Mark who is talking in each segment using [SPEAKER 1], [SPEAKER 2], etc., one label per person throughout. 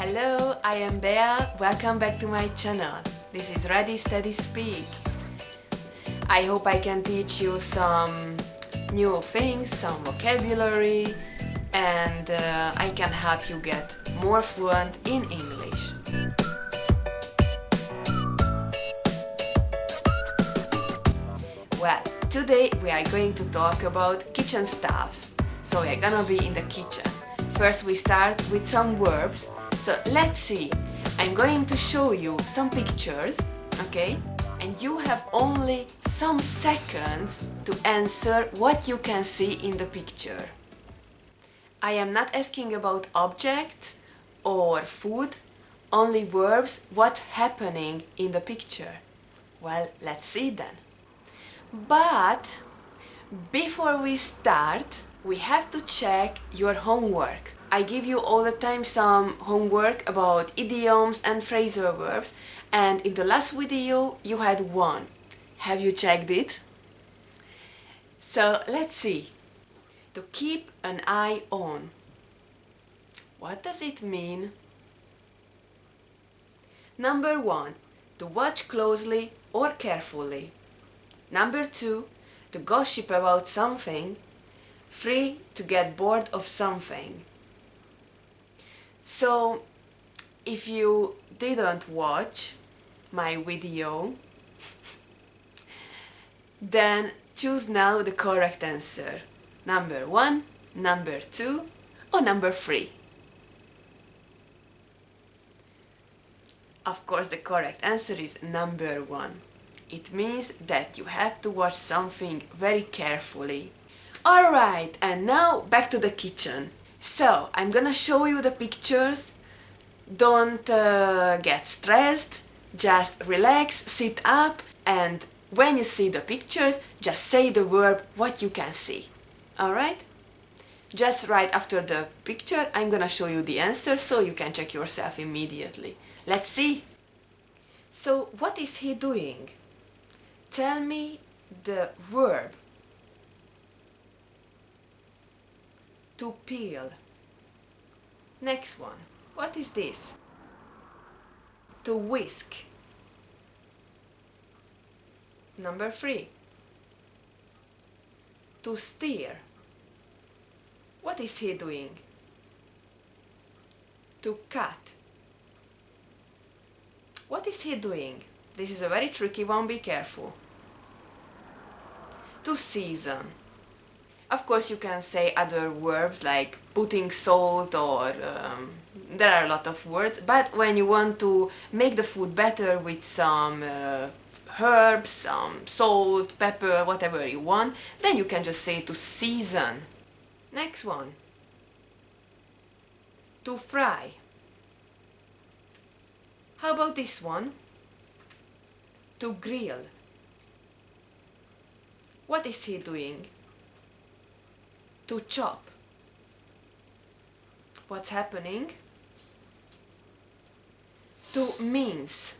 [SPEAKER 1] Hello, I am Bea. Welcome back to my channel. This is Ready Steady Speak. I hope I can teach you some new things, some vocabulary, and I can help you get more fluent in English. Well, today we are going to talk about kitchen stuffs. So we are gonna be in the kitchen. First we start with some verbs. So let's see. I'm going to show you some pictures, okay? And you have only some seconds to answer what you can see in the picture. I am not asking about objects or food, only verbs, what's happening in the picture. Well, let's see then. But before we start, we have to check your homework. I give you all the time some homework about idioms and phrasal verbs, and in the last video you had one. Have you checked it? So let's see. To keep an eye on. What does it mean? Number 1. To watch closely or carefully. Number 2. To gossip about something. 3. To get bored of something. So, if you didn't watch my video, then choose now the correct answer. Number 1, number 2, or number 3. Of course, the correct answer is number 1. It means that you have to watch something very carefully. Alright, and now back to the kitchen. So, I'm gonna show you the pictures. Don't get stressed, just relax, sit up, and when you see the pictures, just say the verb what you can see. Alright? Just right after the picture, I'm gonna show you the answer so you can check yourself immediately. Let's see. So, what is he doing? Tell me the verb. To peel. Next one. What is this? To whisk. Number 3. To steer. What is he doing? To cut. What is he doing? This is a very tricky one, be careful. To season. Of course, you can say other verbs like putting salt or there are a lot of words, but when you want to make the food better with some herbs, some salt, pepper, whatever you want, then you can just say to season. Next one. To fry. How about this one? To grill. What is he doing? To chop. What's happening? To mince.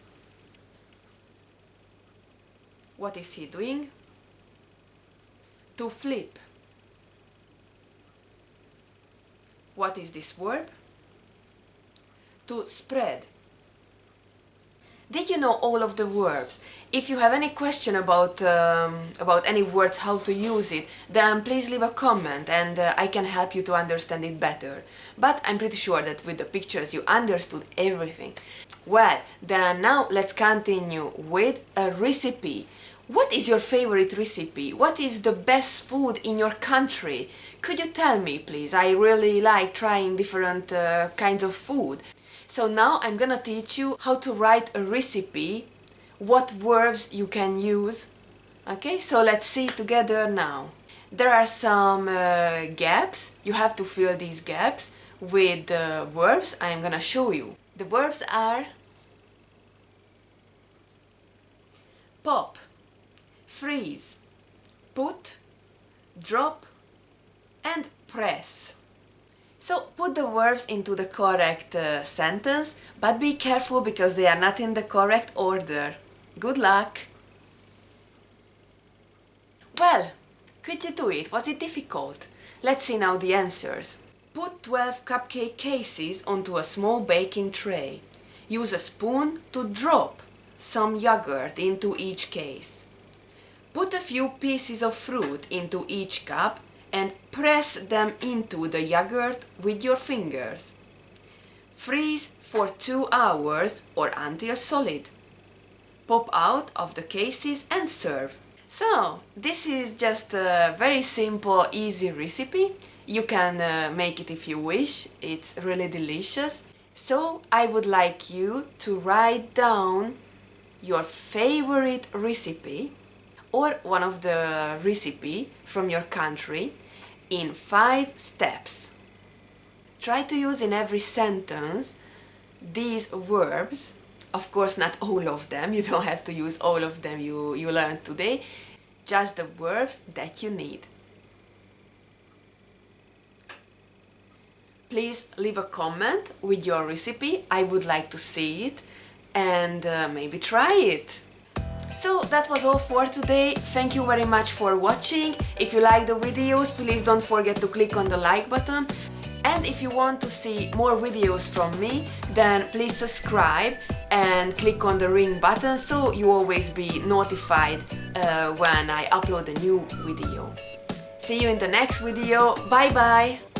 [SPEAKER 1] What is he doing? To flip. What is this verb? To spread. Did you know all of the verbs? If you have any question about any words, how to use it, then please leave a comment and I can help you to understand it better. But I'm pretty sure that with the pictures you understood everything. Well, then now let's continue with a recipe. What is your favorite recipe? What is the best food in your country? Could you tell me, please? I really like trying different kinds of food. So now I'm gonna teach you how to write a recipe, what verbs you can use. Okay, so let's see together now. There are some gaps. You have to fill these gaps with verbs I'm gonna show you. The verbs are pop, freeze, put, drop, and press. So put the verbs into the correct sentence, but be careful because they are not in the correct order. Good luck! Well, could you do it? Was it difficult? Let's see now the answers. Put 12 cupcake cases onto a small baking tray. Use a spoon to drop some yogurt into each case. Put a few pieces of fruit into each cup and press them into the yogurt with your fingers. Freeze for 2 hours or until solid. Pop out of the cases and serve. So, this is just a very simple, easy recipe. You can make it if you wish. It's really delicious. So, I would like you to write down your favorite recipe or one of the recipe from your country in 5 steps. Try to use in every sentence these verbs. Of course, not all of them. You don't have to use all of them you learned today. Just the verbs that you need. Please leave a comment with your recipe. I would like to see it and maybe try it. So that was all for today. Thank you very much for watching. If you like the videos, please don't forget to click on the like button. And if you want to see more videos from me, then please subscribe and click on the ring button so you always be notified when I upload a new video. See you in the next video. Bye bye!